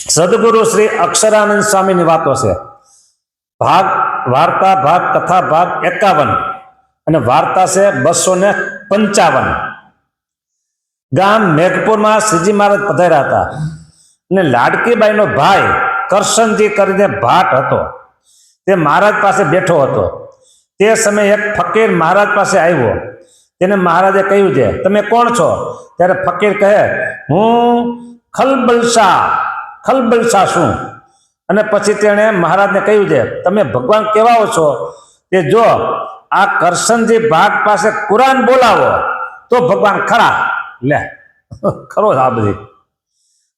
સદગુરુ શ્રી અક્ષરાનંદ સ્વામીની વાતો છે. ભાગ વાર્તા ભાગ કથા ભાગ 51 અને વાર્તા છે 255. ગામ મેઘપુરમાં શ્રીજી મહારાજ પધાર્યા હતા અને લાડકીબાઈનો ભાઈ કરશનજી કરીને ભાટ હતો. તે મહારાજ પાસે બેઠો હતો. તે સમયે એક ફકીર મહારાજ પાસે આવ્યો. તેને મહારાજે કહ્યું છે, તમે કોણ છો? ત્યારે ફકીર કહે, હું ખલબલશા છું. અને પછી તેણે મહારાજને કહ્યું છે, તમે ભગવાન કેવાઓ છો? તે જો આ કરશનજી ભાટ પાસે કુરાન બોલાવો તો ભગવાન ખરા. લે ખરો આ બધી.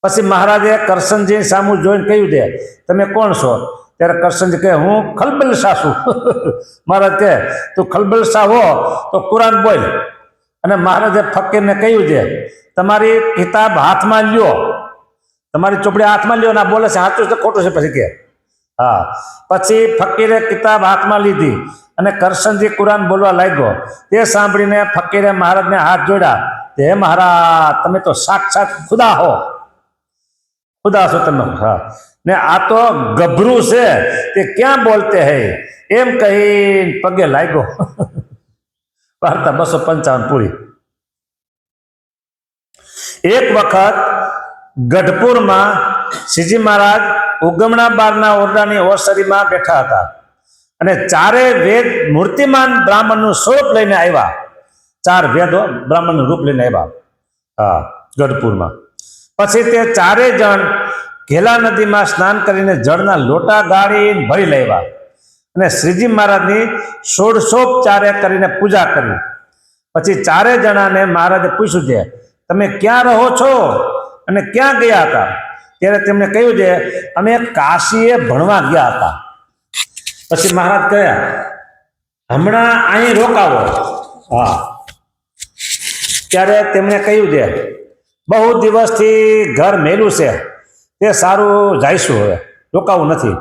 પછી મહારાજે કરશનજી સામું જોઈને કહ્યું છે, તમે કોણ છો? ત્યારે કરશનજી કહે, હું ખલબલશા છું. મહારાજ કહે, તું ખલબલશા હો તો કુરાન બોલ. અને મહારાજે ફકીરને કહ્યું છે, તમારી કિતાબ હાથમાં લ્યો, તમારી ચોપડી હાથમાં લ્યો. ના બોલે છે સાચું છે ખોટું છે? પછી કે હા. પછી ફકીરે કિતાબ હાથમાં લીધી અને કરશનજી કુરાન બોલવા લાગ્યો. તે સાંભળીને ફકીરે મહારાજને હાથ જોડ્યા. હે મહારાજ, તમે તો સાક્ષાત ખુદા હો, ખુદા છો તમે. હા, ને આ તો ગભરું છે, તે ક્યાં બોલતે હૈ? એમ કહી પગે લાગ્યો. વાર્તા 255 પૂરી. એક વખત ગઢપુરમાં શ્રીજી મહારાજ ઉગમણા બારના ઓરડાની ઓસરીમાં બેઠા હતા અને ચારે વેદ મૂર્તિમાન બ્રાહ્મણનું સ્વરૂપ લઈને આવ્યા. 4 વેદો બ્રાહ્મણનું રૂપ લઈને આવ્યા. હા, ગઢપુરમાં. પછી તે ચારેય જણ ઘેલા નદીમાં સ્નાન કરીને જળના લોટા ગાળીને ભરી લેવા અને શ્રીજી મહારાજની ષોડશોપચારે કરીને પૂજા કરી. પછી ચારે જણાને મહારાજે પૂછ્યું છે, તમે ક્યાં રહો છો અને ક્યાં ગયા હતા? ત્યારે તેમણે કહ્યું છે, અમે કાશીએ ભણવા ગયા હતા. પછી મહારાજ કહ્યા, હમણાં અહીં રોકાવો. હા. ત્યારે તેમણે કહ્યું છે, બહુ દિવસથી ઘર મેલું છે, તે સારું જઈશું, હવે રોકાવું નથી.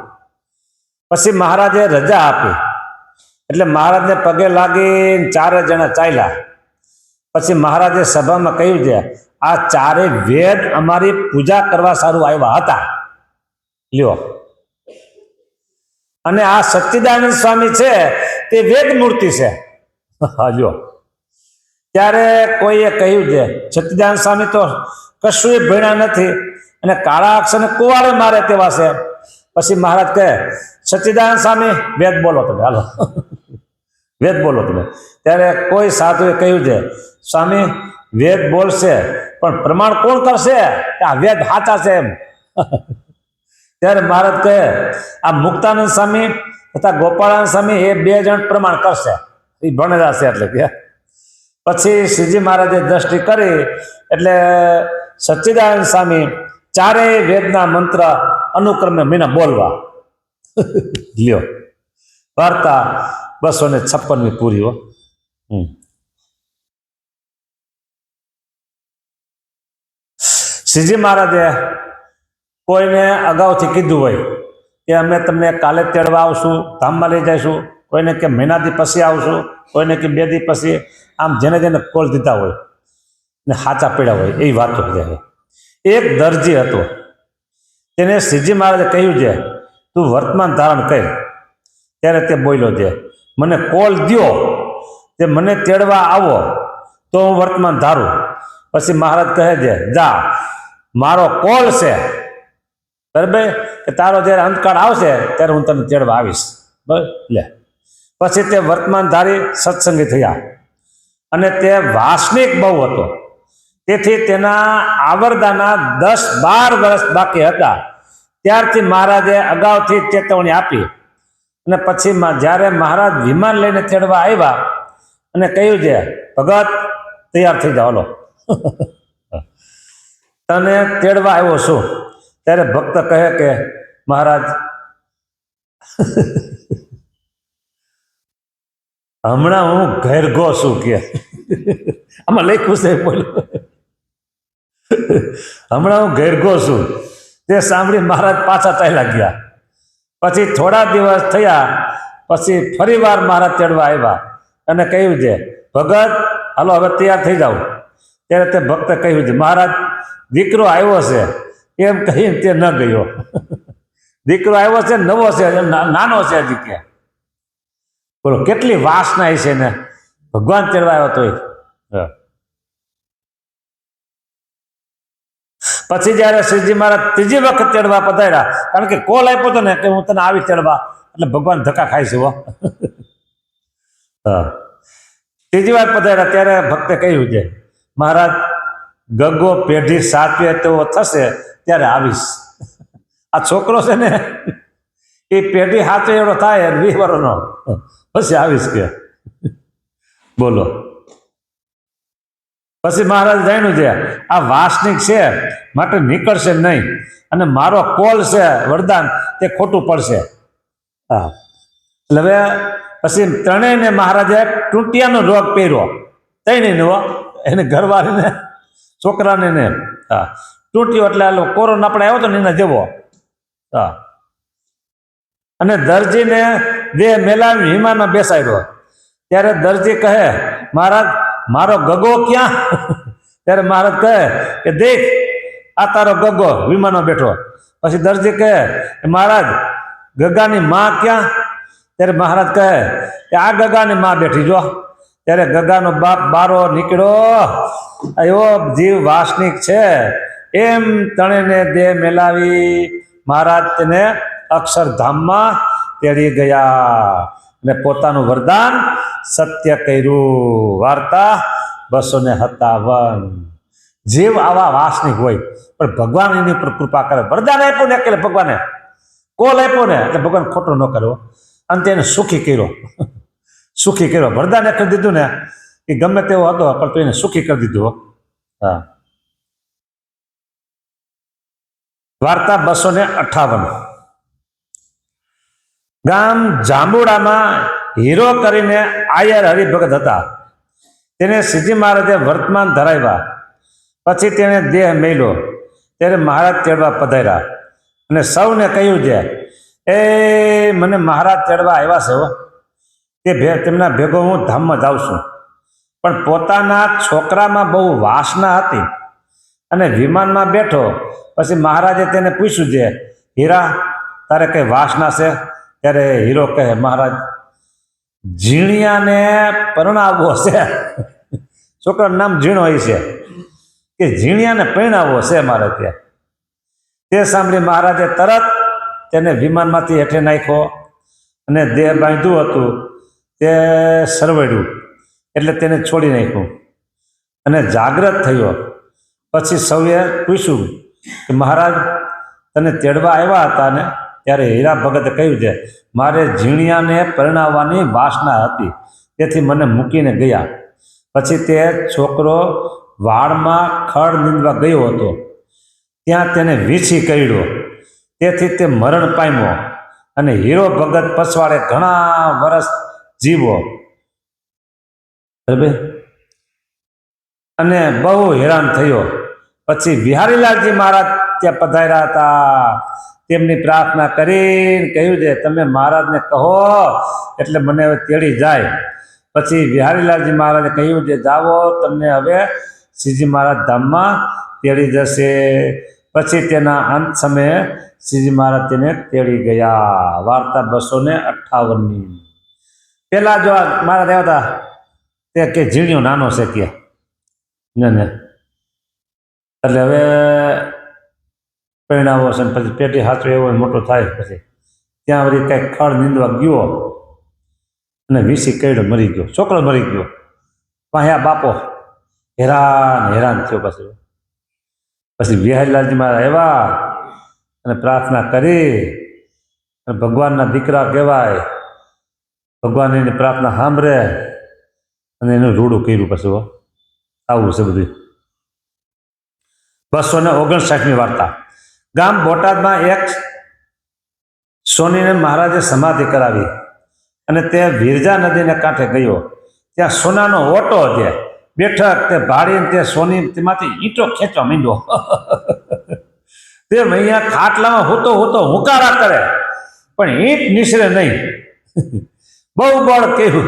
પછી મહારાજે રજા આપી એટલે મહારાજને પગે લાગીને 4 જણા ચાલ્યા. પછી મહારાજે સભામાં કહ્યું છે, આ 4 વેદ અમારી પૂજા કરવા સારું આવ્યા હતા. લ્યો. અને આ સચ્ચિદાનંદ સ્વામી છે તે વેદ મૂર્તિ છે. હા, લ્યો. ત્યારે કોઈએ કહ્યું છે, સચ્ચિદાનંદ સ્વામી તો કશું ભણ્યા નથી અને કાળા અક્ષરને કુવાડે મારે તેવા છે. પછી મહારાજ કહે, સચ્ચિદાનંદ સ્વામી વેદ બોલો તમે, હાલો વેદ બોલો તમે. ત્યારે કોઈ સાધુએ કહ્યું છે, સ્વામી વેદ બોલશે પણ પ્રમાણ કોણ કરશે કે આ વેદ સાચા છે એમ? ત્યારે મહારાજ કહે, આ મુક્તાનંદ સ્વામી તથા ગોપાળાનંદ સ્વામી એ 2 જણ પ્રમાણ કરશે, એ ભણેલા છે એટલે કે. પછી શ્રીજી મહારાજે દ્રષ્ટિ કરી એટલે સચ્ચિદાનંદ સ્વામી 4 વેદના મંત્ર અનુક્રમે મીના બોલવા. લ્યો. વાર્તા 256 પૂરી હો. શ્રીજી મહારાજે કોઈને અગાઉથી કીધું હોય કે અમે તમને કાલે તેડવા આવશું, ધામમાં લઈ જઈશું, કોઈને કે મહિનાથી પછી આવશું, કોઈને કે 2 દી પછી, આમ જેને જેને કોલ દીધા હોય ને સાચા પડ્યા હોય એવી વાતો છે. એક દરજી હતો, તેને શ્રીજી મહારાજે કહ્યું છે, તું વર્તમાન ધારણ કર. ત્યારે તે બોલ્યો છે, મને કોલ દ્યો, તે મને તેડવા આવો તો હું વર્તમાન ધારું. પછી મહારાજ કહે છે, જા, મારો કોલ છે, બરાબર, કે તારો જ્યારે અંતકાળ આવશે ત્યારે હું તને તેડવા આવીશ. બરાબર. લે. પછી તે વર્તમાન ધારી સત્સંગી થયા અને તે વાસનિક બહુ હતો. તેથી તેના આવરદાના 10-12 વર્ષ બાકી હતા ત્યારથી મહારાજે અગાઉથી ચેતવણી આપી. અને પછી જ્યારે મહારાજ વિમાન લઈને તેડવા આવ્યા અને કહ્યું છે, ભગત તૈયાર થઈ જાઓ, હલો તને તેડવા આવ્યો છું. ત્યારે ભક્ત કહે કે મહારાજ હમણાં હું ઘેરગો છું કે આમાં લખ્યું છે, બોલ્યો હમણાં હું ઘેરગો છું. તે સાંભળી મહારાજ પાછા ચાલ્યા ગયા. પછી થોડા દિવસ થયા પછી ફરીવાર મહારાજ તેડવા આવ્યા અને કહ્યું છે, ભગત હાલો હવે તૈયાર થઈ જાઓ. ત્યારે તે ભક્તે કહ્યું છે, મહારાજ દીકરો આવ્યો છે એમ કહીને તે ન ગયો. દીકરો આવ્યો છે, નવો છે, નાનો છે હજી ક્યાં. બોલો કેટલી વાસના છે ને, ભગવાન તેડવા આવ્યો તોય. પછી જયારે શ્રીજી મહારાજ ત્રીજી વખત તેડવા પધાર્યા, કારણ કે કોલ આપ્યો હતો ને કે હું તને આવી તેડવા, એટલે ભગવાન ધક્કા ખાય છે. ત્રીજી વાર પધાર્યા ત્યારે ભક્તે કહ્યું છે, મહારાજ ગગો પેઢી સાચવે તેવો થશે ત્યારે આવીશ. આ છોકરો છે ને એ પેઢી સાચવે એવડો થાય 20 વર્ષનો, પછી આવીશ કે. બોલો. પછી મહારાજ જાણ્યું છે આ વાસનિક છે માટે નીકળશે નહીં, અને મારો કોલ છે વરદાન તે ખોટું પડશે. હા, એટલે હવે પછી ત્રણેયને મહારાજે ટૂંટિયાનો રોગ પહેર્યો. ત્રણેયને એને ઘરવાળીને, છોકરાને ને. હા, ટૂંટ્યો એટલે કોરોના આપણે આવ્યો હતો ને એના જેવો. હા, અને દરજીને દેહ મેલાવી વિમાનમાં બેસાડ્યો. ત્યારે દરજી કહે, મહારાજ મારો ગગો ક્યાં? ત્યારે મહારાજ કહે કે દેખ આ તારો ગગો વિમાનમાં બેઠો. પછી દરજી કહે મહારાજ ગગાની માં ક્યાં? ત્યારે મહારાજ કહે કે આ ગગાની માં બેઠી જો. ત્યારે ગગાનો બાપ બારો નીકળ્યો. એવો જીવ વાસનિક છે. એમ તણેને દેહ મેલાવી મહારાજ તેને અક્ષરધામમાં તેડી ગયા અને પોતાનું વરદાન સત્ય કર્યું. વાર્તા 257. જીવ આવા વાસનિક હોય પણ ભગવાન એની ઉપર કૃપા કરે. વરદાન આપ્યું ને એટલે ભગવાને કોલ આપ્યો ને એટલે ભગવાન ખોટો ન કર્યો, અને તેને સુખી કર્યો. સુખી કર્યો. વરદાન કરી દીધું ને એ ગમે તેવો હતો પણ તો એને સુખી કરી દીધું. હા. વાર્તા 258. ગામ જાંબુડામાં હીરો કરીને આયર હરિભગત હતા. તેને શ્રીજી મહારાજે વર્તમાન ધરાવ્યા. પછી તેને દેહ મેલ્યો. ત્યારે મહારાજ તેડવા પધાર્યા અને સૌને કહ્યું છે એ મને મહારાજ તેડવા આવ્યા છે, તે તેમના ભેગો હું ધામમાં જાઉં છું. પણ પોતાના છોકરામાં બહુ વાસના હતી અને વિમાનમાં બેઠો. પછી મહારાજે તેને પૂછ્યું છે, હીરા તારે કઈ વાસના છે? ત્યારે હીરો કહે, મહારાજ ઝીણિયાને પરણાવવો છે. છોકરાનું નામ ઝીણો હોય છે કે ઝીણિયાને પરણાવવો છે મારે ત્યાં. તે સાંભળી મહારાજે તરત તેને વિમાનમાંથી હેઠે નાખ્યો અને દેહ બાંધ્યું હતું તે સરવડ્યું એટલે તેને છોડી નાખ્યું અને જાગ્રત થયો. પછી સૌએ પૂછ્યું કે મહારાજ તને તેડવા આવ્યા હતા ને? ત્યારે હીરા ભગતે કહ્યું છે, મારે ઝીણિયાને પરણાવવાની વાસના હતી, તેથી મને મૂકીને ગયા. પછી તે છોકરો વાડમાં ખડ નીંદવા ગયો હતો. ત્યાં તેને વીછી કર્યો, તેથી તે મરણ પામ્યો. અને હીરો ભગત પછવાડે ઘણા વર્ષ જીવો અને બહુ હેરાન થયો. પછી બિહારીલાલજી મહારાજ ત્યાં પધાર્યા હતા. તેમની પ્રાર્થના કરીને કહ્યું છે, તમે મહારાજને કહો એટલે મને હવે તેડી જાય. પછી બિહારીલાલજી મહારાજે કહ્યું છે, જાઓ તમને હવે શ્રીજી મહારાજ ધામમાં તેડી જશે. પછી તેના અંત સમયે શ્રીજી મહારાજ તેને તેડી ગયા. વાર્તા 258. પેલા જો મહારાજ આવ્યા હતા તે કે ઝીણ્યો નાનો છે કે ને એટલે હવે પરિણાવો છે. પછી પેટી હાથો એવો મોટો થાય. પછી ત્યાં વળી કંઈક ખડ નીંદવા ગયો અને વીસી કઈડો મરી ગયો. છોકરો મરી ગયો. પાયા બાપો હેરાન થયો. પછી બિહારીલાલજી મહારાજ આવ્યા અને પ્રાર્થના કરી. અને ભગવાનના દીકરા કહેવાય. ભગવાન એની પ્રાર્થના સાંભળે અને એનું રૂડું કર્યું. પછી આવું છે બધું. 259મી વાર્તા. ગામ બોટાદમાં એક સોનીને મહારાજે સમાધિ કરાવી અને તે વિરજા નદીને કાંઠે ગયો. ત્યાં સોનાનો ઓટો છે, બેઠક તે ભાડીને તે સોની તેમાંથી ઈંટો ખેંચવા માંડ્યો. તે અહીંયા ખાટલામાં હોતો હુંકારા કરે પણ ઈંટ નીસરે નહીં. બહુ બળ કર્યું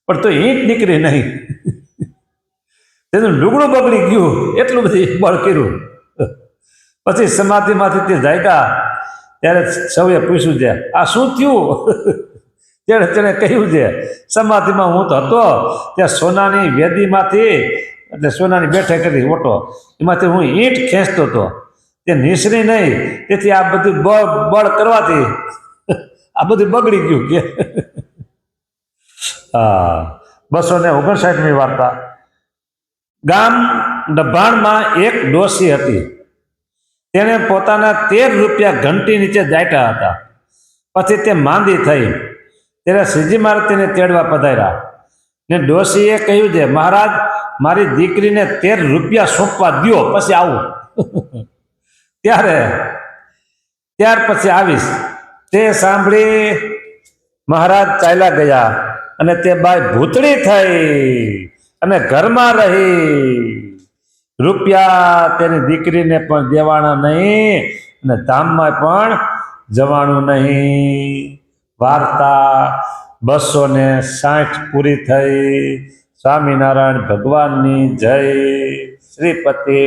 પણ તો ઈંટ નીકળી નહીં. તેનું લુગડું બગડી ગયું, એટલું બધું બળ કર્યું. પછી સમાધિમાંથી તે જાગ્યા ત્યારે સૌએ પૂછ્યું છે આ શું થયું? તેણે તેણે કહ્યું છે સમાધિમાં હું તો હતો ત્યાં સોનાની વેદીમાંથી એટલે સોનાની બેઠક હતી ઓટો એમાંથી હું ઈંટ ખેંચતો હતો તે નિસરી નહીં તેથી આ બધું બળ કરવાથી આ બધું બગડી ગયું કે હા 259મી વાર્તા. ગામ ડભાણમાં એક ડોશી હતી. તેણે પોતાના 13 રૂપિયા ઘંટી નીચે દાટ્યા હતા. પછી તે માંદી થઈ ત્યારે શ્રીજી મહારાજ તેને તેડવા પધાર્યા ને ડોશીએ કહ્યું છે મહારાજ મારી દીકરીને 13 રૂપિયા સોંપવા દ્યો પછી આવું. ત્યાર પછી આવીશ. તે સાંભળી મહારાજ ચાલ્યા ગયા અને તે બાઈ ભૂતળી થઈ અને ઘરમાં રહી. રૂપિયા તેની દીકરીને પણ દેવાના નહીં અને ધામમાં પણ જવાનું નહીં. વાર્તા 260 પૂરી થઈ. સ્વામિનારાયણ ભગવાનની જય. શ્રીપતિ.